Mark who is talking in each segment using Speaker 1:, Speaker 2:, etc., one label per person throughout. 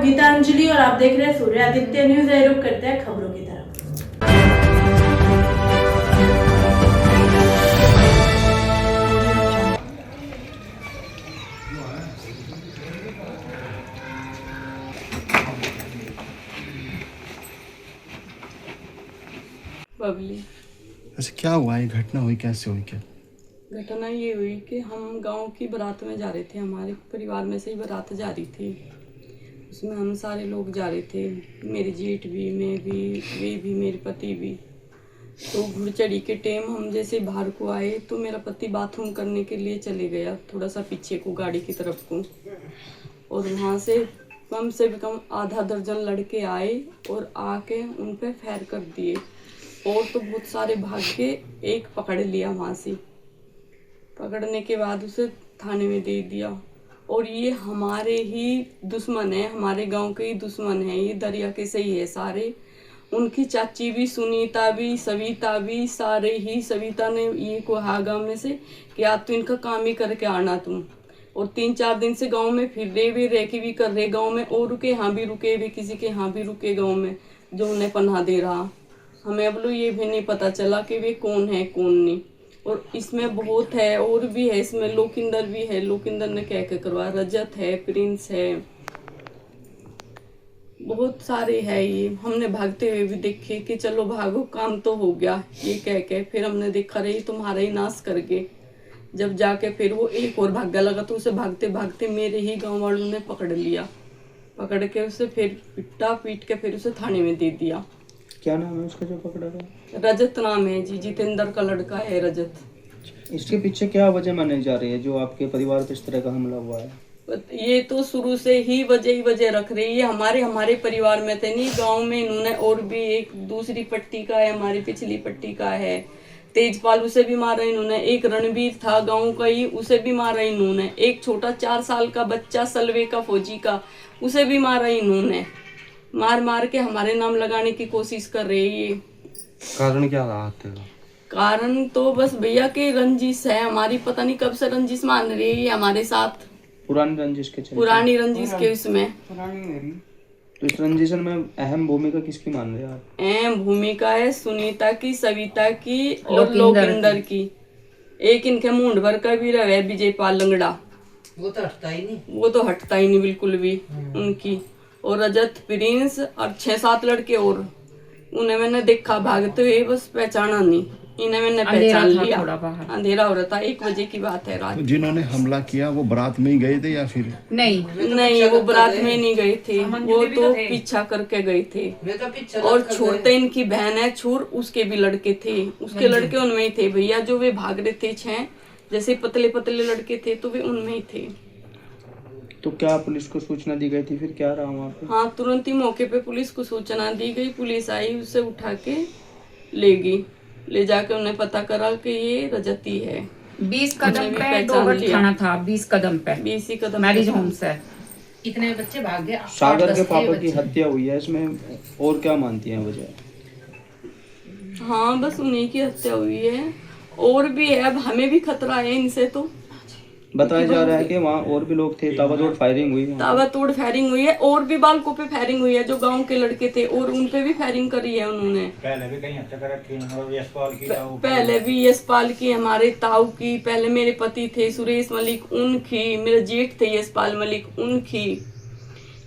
Speaker 1: गीतांजलि और आप देख रहे हैं सूर्य आदित्य न्यूज। रुक करते हैं खबरों की तरफ।
Speaker 2: बबली,
Speaker 3: अच्छा क्या हुआ? ये घटना हुई कैसे हुई? क्या
Speaker 2: घटना ये हुई कि हम गांव की बारात में जा रहे थे। हमारे परिवार में से ही बारात जा रही थी। उसमें हम सारे लोग जा रहे थे, मेरे जेठ भी, मैं भी, वे भी, मेरे पति भी। तो घुड़चड़ी के टाइम हम जैसे बाहर को आए तो मेरा पति बाथरूम करने के लिए चले गया, थोड़ा सा पीछे को गाड़ी की तरफ को। और वहाँ से कम आधा दर्जन लड़के आए और आके उन पे फायर कर दिए। और तो बहुत सारे भाग के एक पकड़ लिया। वहाँ से पकड़ने के बाद उसे थाने में दे दिया। और ये हमारे ही दुश्मन है, हमारे गांव के ही दुश्मन है। ये दरिया के से ही है सारे। उनकी चाची भी, सुनीता भी, सविता भी, सारे ही। सविता ने ये कहा गाँव में से कि आप तो इनका काम ही करके आना तुम। और 3-4 दिन से गांव में फिर रह के भी कर रहे गांव में, और रुके यहाँ भी रुके भी, किसी के यहाँ भी रुके गांव में जो उन्हें पनाह दे रहा। हमें अब ये भी नहीं पता चला कि वे कौन है कौन नहीं। और इसमें बहुत है, और भी है इसमें। लोकिंदर भी है, लोकिंदर ने क्या क्या करवा, रजत है, प्रिंस है, बहुत सारे है। ये हमने भागते हुए भी देखे कि चलो भागो, काम तो हो गया, ये कह के फिर हमने देखा रही तुम्हारा ही नाश कर गए। जब जाके फिर वो एक और भागा लगा तो उसे भागते भागते मेरे ही गांव वालों ने पकड़ लिया। पकड़ के उसे फिर पीट के फिर उसे थाने में दे दिया।
Speaker 4: क्या नाम है उसका जो पकड़ा गया?
Speaker 2: रजत नाम है जी, जितेंद्र का लड़का है रजत।
Speaker 4: इसके पीछे क्या वजह मानी जा रही है जो आपके परिवार पे इस तरह का हमला हुआ है?
Speaker 2: ये तो शुरू से ही वजह रख रही है। हमारे परिवार में थे नहीं, गांव में इन्होंने और भी एक दूसरी पट्टी का है, हमारी पिछली पट्टी का है तेजपाल, उसे भी मारा इन्होंने। एक रणबीर था गांव का ही, उसे भी मारा इन्होंने। एक छोटा 4 साल का बच्चा सलवे का फौजी का, उसे भी मारा इन्होंने। मार के हमारे नाम लगाने की कोशिश कर रही है।
Speaker 4: कारण क्या रहा था?
Speaker 2: कारण तो बस भैया की रंजिश है हमारी, पता नहीं कब से रंजिश मान रही है हमारे साथ।
Speaker 4: पुरानी रंजिश के चलते?
Speaker 2: पुरानी रंजिश के उसमें।
Speaker 4: तो इस रंजिशन में अहम भूमिका किसकी मान रहे हैं आप?
Speaker 2: अहम भूमिका है सुनीता की, सविता की और लोकिंदर की। एक इनके मुंडवर का भी रहा है, विजयपाल लंगड़ा, वो तो हटता ही नहीं बिल्कुल भी उनकी। और रजत, प्रिंस और 6-7 लड़के और। उन्हें मैंने देखा भागते हुए, बस पहचाना नहीं। इन्हें मैंने पहचान लिया, अंधेरा हो रहा था, 1 बजे की बात है रात।
Speaker 3: जिन्होंने हमला किया वो बारात में ही गए थे या फिर?
Speaker 2: नहीं, वो बारात में नहीं गए थे, वो तो पीछा करके गए थे। और छोड़ते इनकी बहन है छूर, उसके भी लड़के थे, उसके लड़के उनमें ही थे भैया। जो वे भाग रहे थे 6 जैसे पतले पतले लड़के थे, तो वे उनमें ही थे।
Speaker 4: तो क्या पुलिस को सूचना दी गई थी? फिर क्या रहा वहाँ पे?
Speaker 2: हाँ, तुरंत ही मौके पे पुलिस को सूचना दी गई। पुलिस आई, उसे उठा के ले गई। ले जाके उन्हें पता करा कि ये रजती है।
Speaker 5: 20 कदम पे डोगर थाना था, 20 कदम पे,
Speaker 2: 20 ही कदम
Speaker 5: मैरिज होम से।
Speaker 6: इतने बच्चे भाग गए।
Speaker 4: सागर के पापा की हत्या हुई है, इसमें और क्या मानती हैं वजह?
Speaker 2: हाँ, बस उन्हीं की हत्या हुई है। और भी है, अब हमें भी खतरा है इनसे। तो
Speaker 4: बताया जा रहा है कि वहाँ और भी लोग थे, ताबड़तोड़ फायरिंग हुई है।
Speaker 2: ताबड़तोड़ फायरिंग हुई है, और भी बालकों पे फायरिंग हुई है जो गांव के लड़के थे, और उन पे भी फायरिंग करी है उन्होंने। पहले भी कहीं हत्या कर रखी है, यशपाल की, हमारे ताऊ की, पहले मेरे पति थे सुरेश मलिक, उनकी, मेरे जेठ थे यशपाल मलिक, उनकी।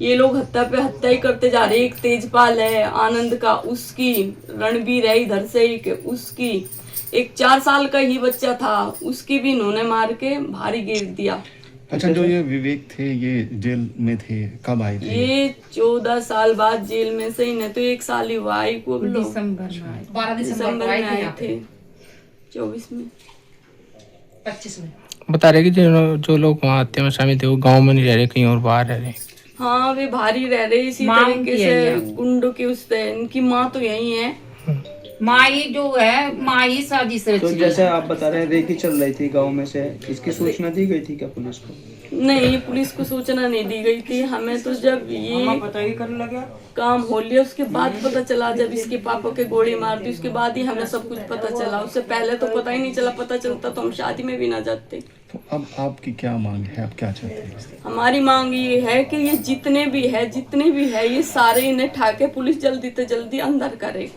Speaker 2: ये लोग हत्या पे हत्या ही करते जा रहे। एक तेजपाल है आनंद का, उसकी। रणबीर है इधर से ही, उसकी। एक 4 साल का ही बच्चा था, उसकी भी इन्होंने मार के भारी गिर दिया।
Speaker 3: अच्छा, जो ये विवेक थे ये जेल में थे, कब आए थे?
Speaker 2: ये 14 साल बाद जेल में से, इन्हें तो 1 साल ही हुआ आई को।
Speaker 5: दिसंबर में
Speaker 6: 12 दिसंबर
Speaker 2: में आए थे, 24 में,
Speaker 6: 25 में।
Speaker 7: बता रहे कि जो लोग वहाँ हत्या में शामिल थे वो गांव में नहीं रह रहे, कहीं और बाहर रह रहे।
Speaker 2: हाँ, वे भारी रह रहे इसी तरीके से गुंडों के उससे। इनकी माँ तो यही है,
Speaker 5: माई जो है, माई साजिश रची।
Speaker 4: तो जैसे आप बता रहे हैं रेकी चल रही थी गांव में से, इसकी सूचना दी गई थी क्या पुलिस को?
Speaker 2: नहीं, पुलिस को सूचना नहीं दी गई थी हमें। तो जब ये
Speaker 4: पता ही करने लगा
Speaker 2: काम हो लिया उसके बाद पता चला। जब इसके पापा के गोली मार दी उसके बाद ही हमें सब कुछ पता चला। उससे पहले तो पता ही नहीं चला। पता चलता तो हम शादी में भी ना जाते।
Speaker 3: तो अब आपकी क्या मांग है, आप क्या चाहते हैं?
Speaker 2: हमारी मांग ये है कि ये जितने भी है ये सारे इन्हें ठाके पुलिस जल्दी से जल्दी अंदर करे।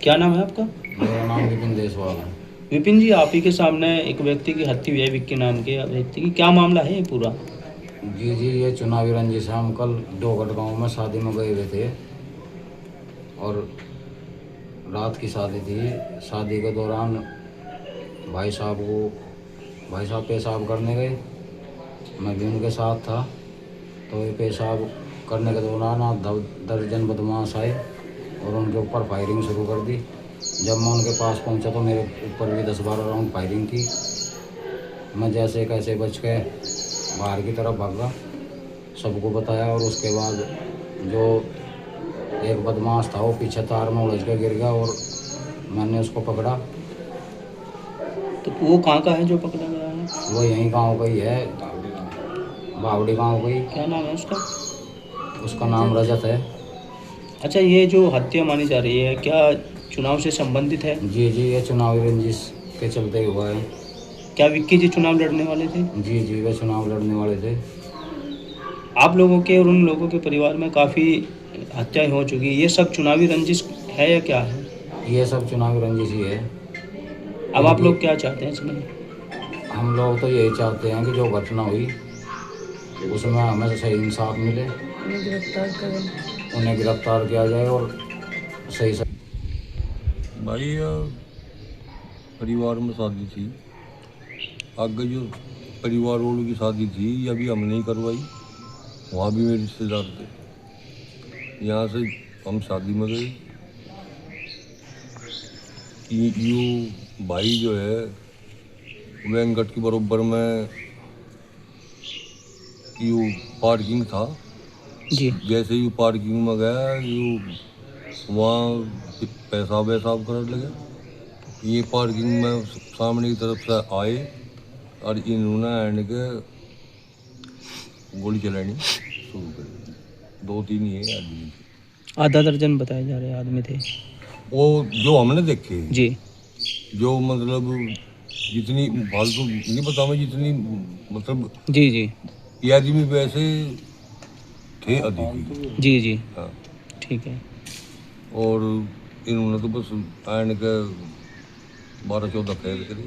Speaker 4: क्या नाम है आपका?
Speaker 8: मेरा नाम विपिन देसवाल है।
Speaker 4: विपिन जी, आप ही के सामने एक व्यक्ति की हत्या हुई है, विक्की नाम के व्यक्ति की, क्या मामला है ये पूरा?
Speaker 8: जी ये चुनावी रंजिश है। हम कल डोगट गांव में शादी में गए हुए थे और रात की शादी थी। शादी के दौरान भाई साहब पेशाब करने गए, मैं भी उनके साथ था। तो ये पेशाब करने के दौरान 10 बदमाश आए और उनके ऊपर फायरिंग शुरू कर दी। जब मैं उनके पास पहुंचा तो मेरे ऊपर भी 10-12 राउंड फायरिंग की। मैं जैसे कैसे बच के बाहर की तरफ भागा, सबको बताया। और उसके बाद जो एक बदमाश था वो पीछे तार में उलझ के गिर गया और मैंने उसको पकड़ा।
Speaker 4: तो वो कहाँ का है जो पकड़ा गया है?
Speaker 8: वो यहीं गांव का ही है, बावड़ी गांव का ही।
Speaker 4: क्या नाम है उसका?
Speaker 8: उसका नाम रजत है।
Speaker 4: अच्छा, ये जो हत्या मानी जा रही है क्या चुनाव से संबंधित है?
Speaker 8: जी ये चुनावी रंजिश के चलते हुआ है।
Speaker 4: क्या विक्की जी चुनाव लड़ने वाले थे?
Speaker 8: जी वे चुनाव लड़ने वाले थे।
Speaker 4: आप लोगों के और उन लोगों के परिवार में काफ़ी हत्याएं हो चुकी है, ये सब चुनावी रंजिश है या क्या है?
Speaker 8: ये सब चुनावी रंजिश ही है।
Speaker 4: अब आप लोग क्या चाहते हैं इसमें?
Speaker 8: हम लोग तो यही चाहते हैं कि जो घटना हुई उसमें हमें सही इंसाफ मिले, उन्हें गिरफ्तार किया जाए और सही
Speaker 9: भाई परिवार में शादी थी, आगे जो परिवार वालों की शादी थी ये अभी हम नहीं करवाई, वहाँ भी मेरे रिश्तेदार थे। यहाँ से हम शादी में गए। यू भाई जो है वेंकट के बराबर में यू पार्किंग था
Speaker 4: जी।
Speaker 9: जैसे यू पार्किंग में गया यू वहाँ पेशाब करने लगे। ये पार्किंग में सामने की तरफ से आए और इन्होंने एंड के गोली चलानी शुरू कर दी। 2-3 ही आदमी थे।
Speaker 4: आधा दर्जन बताए जा रहे आदमी थे
Speaker 9: वो जो हमने देखे
Speaker 4: जी।
Speaker 9: जो मतलब जितनी फालतू नहीं पता मैं, जितनी मतलब
Speaker 4: जी
Speaker 9: ये आदमी वैसे थे अधिक
Speaker 4: जी।
Speaker 9: हाँ
Speaker 4: ठीक है।
Speaker 9: और इन्होंने तो बस एंड के 12-14 फैल करी।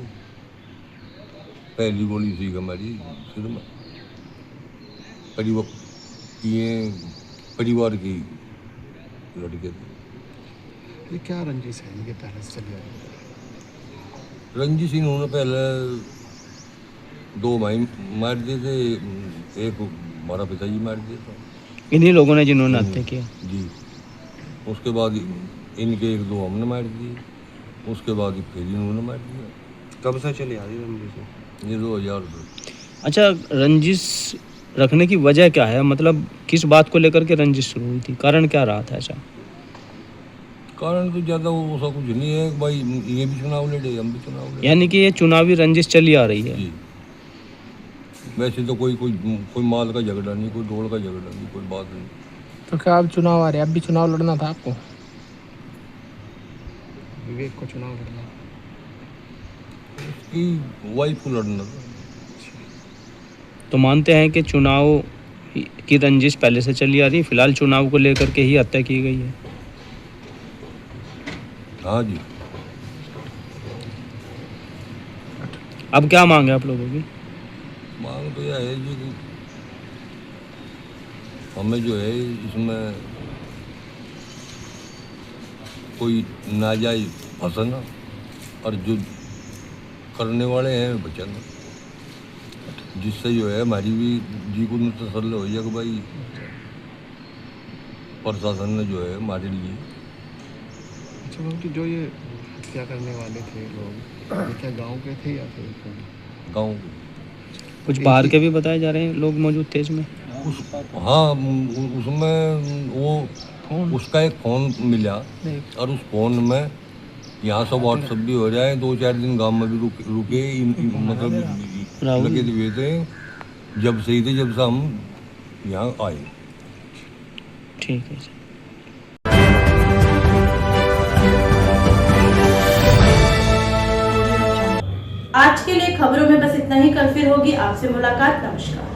Speaker 9: पहली गोली थी हमारी सिर में। परिवार की लड़के थे।
Speaker 3: ये क्या रंजिश है इनके पहले से चली आ रही है?
Speaker 9: रंजिश इन्होंने पहले 2 भाई मार दिए थे, एक हमारा पिताजी मार दिया था।
Speaker 4: इन्हीं लोगों ने जिन्होंने हत्या किया?
Speaker 9: जी। उसके बाद इनके 1-2 हमने मार दिए, उसके बाद फिर इन्होंने मार दिया।
Speaker 4: कब से चली आ रही रंजिश?
Speaker 9: ये 2000 से।
Speaker 4: अच्छा, रंजिश रखने की वजह क्या है? मतलब किस बात को लेकर के रंजिश शुरू हुई थी? कारण क्या रहा था ऐसा?
Speaker 9: कारण तो ज़्यादा वो सा कुछ नहीं है भाई, ये भी चुनाव लड़े हम भी चुनाव लड़े।
Speaker 4: यानी कि ये चुनावी रंजिश चली आ रही है?
Speaker 9: जी। वैसे तो कोई माल का झगड़ा नहीं, कोई ढोल का झगड़ा नहीं, कोई बात नहीं।
Speaker 7: तो क्या अब चुनाव आ रहे हैं, अब भी चुनाव लड़ना था आपको?
Speaker 3: विवेक को चुनाव लड़ना
Speaker 9: उसकी वाइफ को लड़ना था।
Speaker 4: तो मानते हैं कि चुनाव की रंजिश पहले से चली आ रही है, फिलहाल चुनाव को लेकर के ही हत्या की गई है?
Speaker 9: हाँ जी।
Speaker 4: अब क्या मांग है आप लोगों की?
Speaker 9: मांग तो यह है जी कि हमें जो है इसमें कोई नाजायज फंसना और जो करने वाले हैं बचाना, जिससे जो है हमारी भी जी को तसल्ली हो जाए कि भाई प्रशासन ने जो है हमारे लिए।
Speaker 3: अच्छा बाबू, जो ये हत्या करने वाले थे लोग, ये क्या गांव के थे या फिर
Speaker 9: गाँव
Speaker 4: कुछ बाहर के भी बताए जा रहे हैं लोग मौजूद थे इसमें?
Speaker 9: हाँ उसमें वो उसका एक फ़ोन मिला और उस फ़ोन में यहाँ से व्हाट्सअप भी हो जाए, 2-4 दिन गांव में भी रुके मतलब लगे हुए थे जब से ही थे, जब से हम यहाँ आए।
Speaker 4: ठीक है।
Speaker 1: आज के के लिए खबरों में बस इतना ही। कल फिर होगी आपसे मुलाकात। नमस्कार।